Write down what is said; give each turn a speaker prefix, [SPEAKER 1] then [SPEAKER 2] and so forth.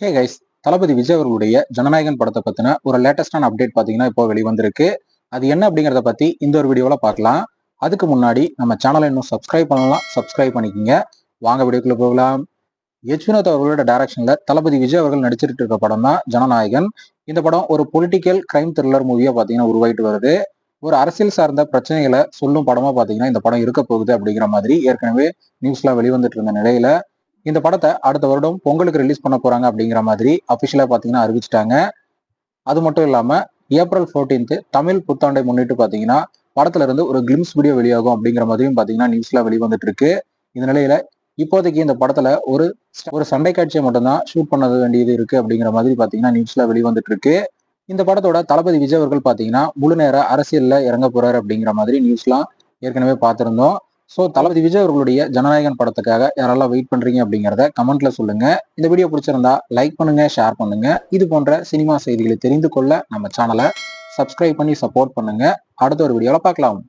[SPEAKER 1] Hey guys, தளபதி விஜய் அவர்களுடைய ஜனநாயகன் படத்தை பத்தின ஒரு லேட்டஸ்டான அப்டேட் பாத்தீங்கன்னா இப்போ வெளிவந்திருக்கு. அது என்ன அப்படிங்கறத பத்தி இந்த ஒரு வீடியோல பார்க்கலாம். அதுக்கு முன்னாடி நம்ம சேனலை இன்னும் சப்ஸ்கிரைப் பண்ணலாம், சப்ஸ்கிரைப் பண்ணிக்கிங்க. வாங்க வீடியோக்குள்ள போகலாம். வினோத் அவர்களோட டைரக்ஷன்ல தளபதி விஜய் அவர்கள் நடிச்சிட்டு இருக்க படம் தான் ஜனநாயகன். இந்த படம் ஒரு பொலிட்டிக்கல் கிரைம் த்ரில்லர் மூவியா பாத்தீங்கன்னா உருவாயிட்டு வருது. ஒரு அரசியல் சார்ந்த பிரச்சனைகளை சொல்லும் படமா பாத்தீங்கன்னா இந்த படம் இருக்க போகுது அப்படிங்கிற மாதிரி ஏற்கனவே நியூஸ்லாம் வெளிவந்துட்டு இருந்த நிலையில இந்த படத்தை அடுத்த வருடம் பொங்கலுக்கு ரிலீஸ் பண்ண போறாங்க அப்படிங்கிற மாதிரி அபிஷியலா பாத்தீங்கன்னா அறிவிச்சிட்டாங்க. அது மட்டும் இல்லாம ஏப்ரல் 14 தமிழ் புத்தாண்டை முன்னிட்டு பாத்தீங்கன்னா படத்துல இருந்து ஒரு கிளிம்ஸ் வீடியோ வெளியாகும் அப்படிங்கிற மாதிரியும் பாத்தீங்கன்னா நியூஸ்ல வெளிவந்துட்டு இருக்கு. இந்த நிலையில இப்போதைக்கு இந்த படத்துல ஒரு ஒரு சண்டை காட்சியை மட்டும்தான் ஷூட் பண்ண வேண்டியது இருக்கு அப்படிங்கிற மாதிரி பாத்தீங்கன்னா நியூஸ்ல வெளிவந்துட்டு இருக்கு. இந்த படத்தோட தளபதி விஜய் அவர்கள் பாத்தீங்கன்னா முழு நேர அரசியல்ல இறங்க போறாரு அப்படிங்கிற மாதிரி நியூஸ்லாம் ஏற்கனவே பார்த்திருந்தோம். ஸோ தளபதி விஜய் அவர்களுடைய ஜனநாயகன் படத்துக்காக யாரெல்லாம் வெயிட் பண்றீங்க அப்படிங்கிறத கமெண்ட்ல சொல்லுங்க. இந்த வீடியோ பிடிச்சிருந்தா லைக் பண்ணுங்க, ஷேர் பண்ணுங்க. இது போன்ற சினிமா செய்திகளை தெரிந்து கொள்ள நம்ம சேனலை சப்ஸ்கிரைப் பண்ணி சப்போர்ட் பண்ணுங்க. அடுத்த ஒரு வீடியோல பார்க்கலாம்.